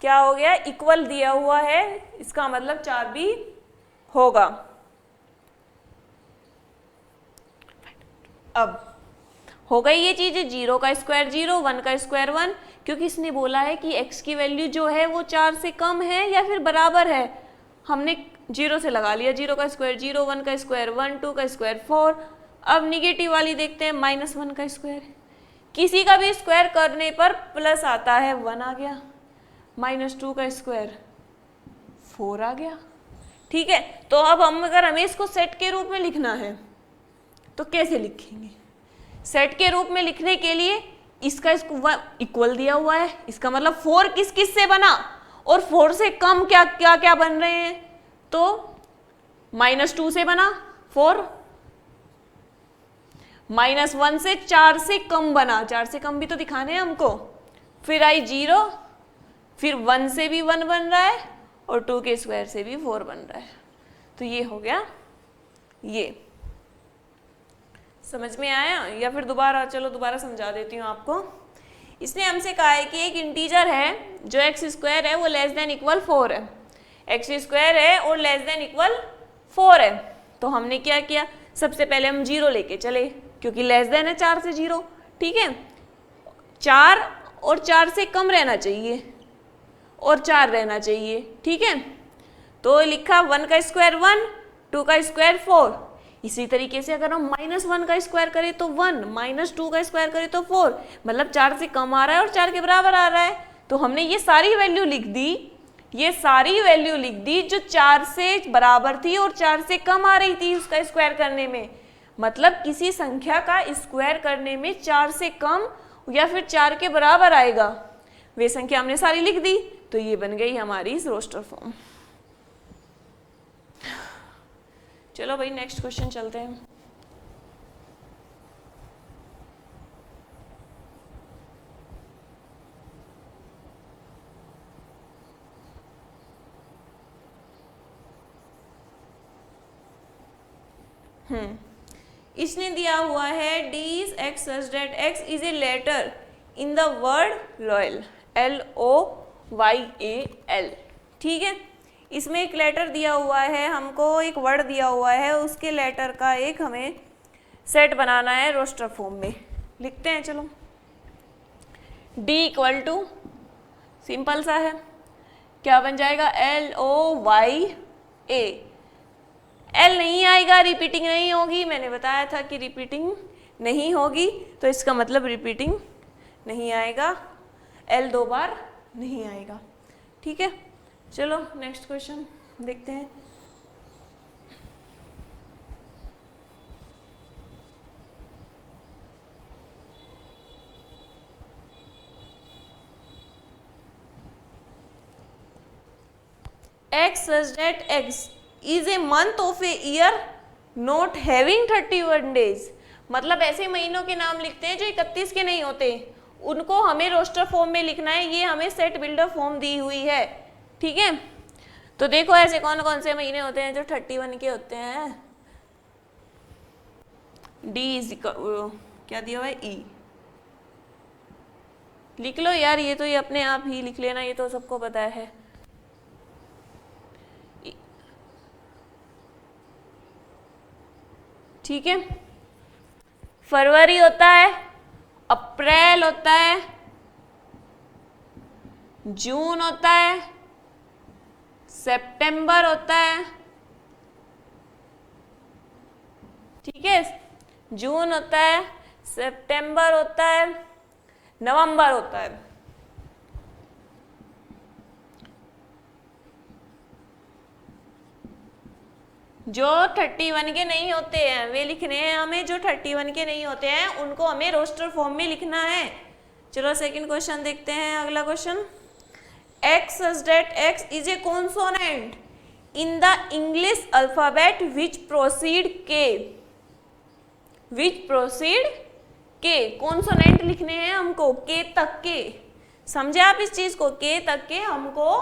क्या हो गया, इक्वल दिया हुआ है, इसका मतलब 4 भी होगा। अब हो गई ये चीज, 0 का स्क्वायर 0, 1 का स्क्वायर 1, क्योंकि इसने बोला है कि x की वैल्यू जो है वो 4 से कम है या फिर बराबर है। हमने 0 से लगा लिया, 0 का स्क्वायर 0, 1 का स्क्वायर 1, 2 का स्क्वायर 4। अब निगेटिव वाली देखते हैं, -1 का स्क्वायर, किसी का भी स्क्वायर करने पर प्लस आता है, 1 आ गया, -2 का स्क्वायर 4 आ गया, ठीक है। तो अब अगर हमें इसको सेट के रूप में लिखना है तो कैसे लिखेंगे, सेट के रूप में लिखने के लिए इसका इक्वल दिया हुआ है, इसका मतलब 4 किस किस से बना और 4 से कम क्या क्या क्या बन रहे हैं, तो -2 से बना 4, -1 से 4 से कम बना, 4 से कम भी तो दिखाने हैं हमको, फिर आई 0, फिर 1 से भी 1 बन रहा है और 2 के स्क्वायर से भी 4 बन रहा है। तो ये हो गया, ये समझ में आया या फिर दोबारा, चलो दोबारा समझा देती हूँ आपको। इसने हमसे कहा है कि एक इंटीजर है जो एक्स स्क्वायर है वो लेस देन इक्वल 4 है, एक्स स्क्वायर है और लेस देन इक्वल 4 है। तो हमने क्या किया, सबसे पहले हम 0 लेके चले, क्योंकि लेस देन है 4 से 0, ठीक है। 4 और 4 से कम रहना चाहिए और 4 रहना चाहिए, ठीक है। तो लिखा 1 का स्क्वायर 1, 2 का स्क्वायर 4। इसी तरीके से अगर हम -1 का स्क्वायर करें तो 1, -2 का स्क्वायर करें तो 4, मतलब 4 से कम आ रहा है और 4 के बराबर आ रहा है। तो हमने ये सारी वैल्यू लिख दी, ये सारी वैल्यू लिख दी जो 4 से बराबर थी और 4 से कम आ रही थी उसका स्क्वायर करने में। मतलब किसी संख्या का स्क्वायर करने में 4 से कम या फिर 4 के बराबर आएगा, वे संख्या हमने सारी लिख दी। तो ये बन गई हमारी रोस्टर फॉर्म। चलो भाई नेक्स्ट क्वेश्चन चलते हैं। इसने दिया हुआ है D is x such that x is a letter in the word loyal, LOYAL, ठीक है। इसमें एक लेटर दिया हुआ है हमको, एक वर्ड दिया हुआ है, उसके लेटर का एक हमें सेट बनाना है रोस्टर फॉर्म में। लिखते हैं चलो। D इक्वल टू सिंपल सा है, क्या बन जाएगा LOYA। एल नहीं आएगा, रिपीटिंग नहीं होगी, मैंने बताया था कि रिपीटिंग नहीं होगी, तो इसका मतलब रिपीटिंग नहीं आएगा, एल 2 बार नहीं आएगा, ठीक है। चलो नेक्स्ट क्वेश्चन देखते हैं। X such that X is a month of a year not having 31 days। मतलब ऐसे महीनों के नाम लिखते हैं जो 31 के नहीं होते, उनको हमें रोस्टर फॉर्म में लिखना है। ये हमें सेट बिल्डर फॉर्म दी हुई है, ठीक है। तो देखो ऐसे कौन कौन से महीने होते हैं जो 31 के होते हैं। डी इज क्या दिया हुआ है, ई। लिख लो यार, ये तो ये अपने आप ही लिख लेना, ये तो सबको पता है। ठीक है, फरवरी होता है, अप्रैल होता है, जून होता है, सितंबर होता है, ठीक है, जून होता है, सितंबर होता है, नवंबर होता है। जो 31 के नहीं होते हैं वे लिखने हैं हमें, जो 31 के नहीं होते हैं उनको हमें रोस्टर फॉर्म में लिखना है। चलो सेकंड क्वेश्चन देखते हैं। अगला question, x such that x is a consonant in the English alphabet which proceed k, which proceed k। Consonant लिखने हैं हमको k तक के, समझे आप इस चीज को, k तक के हमको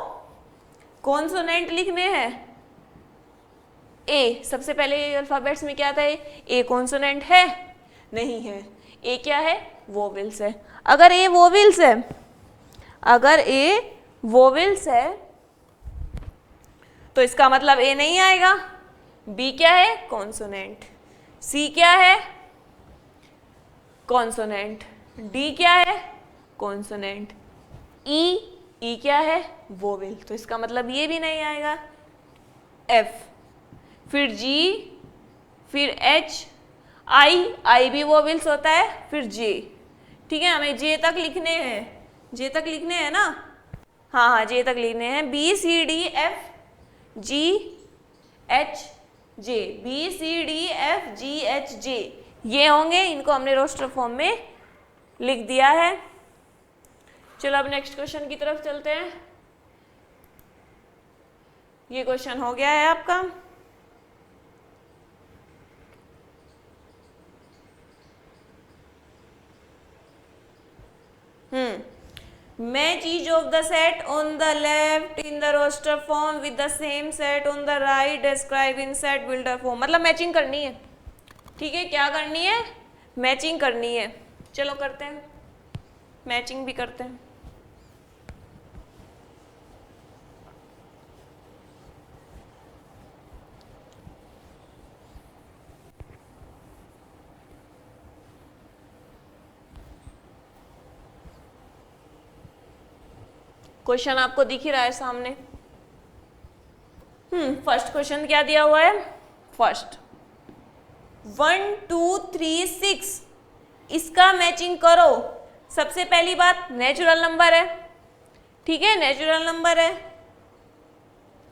कॉन्सोनेंट लिखने हैं। ए सबसे पहले अल्फाबेट्स में क्या था, ए कॉन्सोनेंट है नहीं है, ए क्या है, वोवेल्स है। अगर ए वोवेल्स है, अगर ए वोवेल्स है तो इसका मतलब ए नहीं आएगा। बी क्या है, कॉन्सोनेंट। सी क्या है, कॉन्सोनेंट। डी क्या है, कॉन्सोनेंट। ई क्या है, वोवेल, तो इसका मतलब ये भी नहीं आएगा। एफ, फिर जी, फिर एच, आई भी वोवेल्स होता है, फिर जे, ठीक है। हमें जे तक लिखने हैं, जे तक लिखने हैं ना, हाँ जे तक लिखने हैं। B C D F G H J, B C D F G H J, ये होंगे, इनको हमने रोस्टर फॉर्म में लिख दिया है। चलो अब नेक्स्ट क्वेश्चन की तरफ चलते हैं। ये क्वेश्चन हो गया है आपका। Match each of the set on the left in the roster form with the same set on the right described in set builder form। मतलब मैचिंग करनी है, ठीक है। क्या करनी है, मैचिंग करनी है। चलो करते हैं, मैचिंग भी करते हैं। क्वेश्चन आपको दिख ही रहा है सामने। फर्स्ट क्वेश्चन क्या दिया हुआ है? फर्स्ट 1 2 3 6, इसका मैचिंग करो। सबसे पहली बात नेचुरल नंबर है, ठीक है, नेचुरल नंबर है,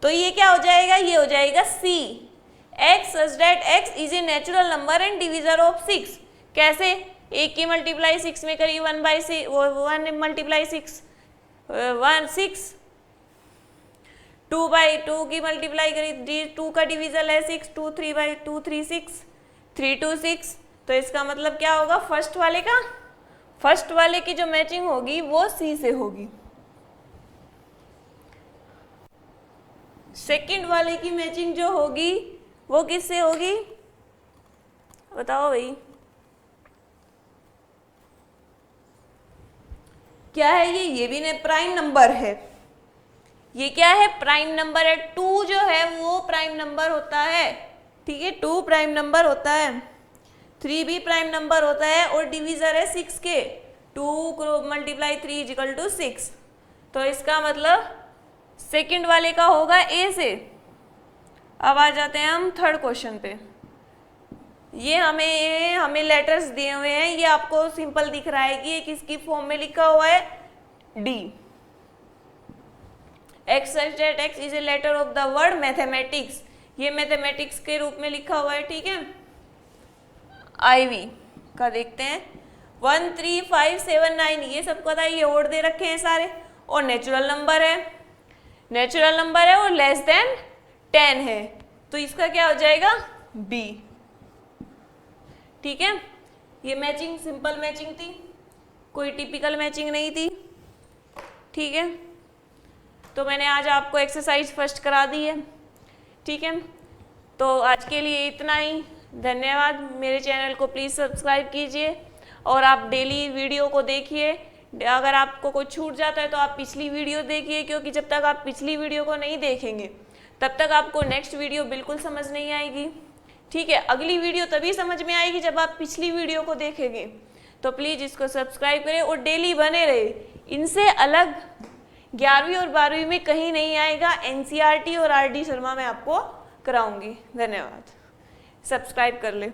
तो ये क्या हो जाएगा? ये हो जाएगा C, x such that x is a natural number and divisor of 6। कैसे? एक की मल्टीप्लाई 6 में करी 1 बाई 1 मल्टीप्लाई 6 1 6, 2 बाई 2 की मल्टीप्लाई करी 2 का डिविजल है 6, 2 3 बाई 2 3 6, 3 2 6। तो इसका मतलब क्या होगा? फर्स्ट वाले का, फर्स्ट वाले की जो मैचिंग होगी वो C से होगी, सेकंड वाले की मैचिंग जो होगी वो किससे होगी? बताओ भाई, क्या है ये भी प्राइम नंबर है। ये क्या है? प्राइम नंबर है। 2 जो है वो प्राइम नंबर होता है, ठीक है, 2 प्राइम नंबर होता है, 3 भी प्राइम नंबर होता है और डिविजर है 6 के, 2 मल्टीप्लाई 3 इक्वल टू 6। तो इसका मतलब सेकंड वाले का होगा A से। अब आ जाते हैं हम थर्ड क्वेश्चन पे। ये हमें लेटर्स दिए हुए हैं, ये आपको सिंपल दिख रहा है कि ये किसकी फॉर्म में लिखा हुआ है? D। x such that x is a letter of the word mathematics, ये मैथमेटिक्स के रूप में लिखा हुआ है, ठीक है। IV का देखते हैं 1 3 5 7 9, ये सबको था, ये और दे रखे हैं सारे, और नेचुरल नंबर है, नेचुरल नंबर है और लेस देन 10 है, तो इसका क्या हो जाएगा? B, ठीक है। ये मैचिंग सिंपल मैचिंग थी, कोई टिपिकल मैचिंग नहीं थी, ठीक है। तो मैंने आज आपको एक्सरसाइज फर्स्ट करा दी है, ठीक है। तो आज के लिए इतना ही, धन्यवाद। मेरे चैनल को प्लीज़ सब्सक्राइब कीजिए और आप डेली वीडियो को देखिए। अगर आपको कोई छूट जाता है तो आप पिछली वीडियो देखिए, क्योंकि जब तक आप पिछली वीडियो को नहीं देखेंगे तब तक आपको नेक्स्ट वीडियो बिल्कुल समझ नहीं आएगी, ठीक है। अगली वीडियो तभी समझ में आएगी जब आप पिछली वीडियो को देखेंगे। तो प्लीज़ इसको सब्सक्राइब करें और डेली बने रहे। इनसे अलग 11वीं और 12वीं में कहीं नहीं आएगा, NCERT और RD शर्मा में आपको कराऊंगी। धन्यवाद। सब्सक्राइब कर ले।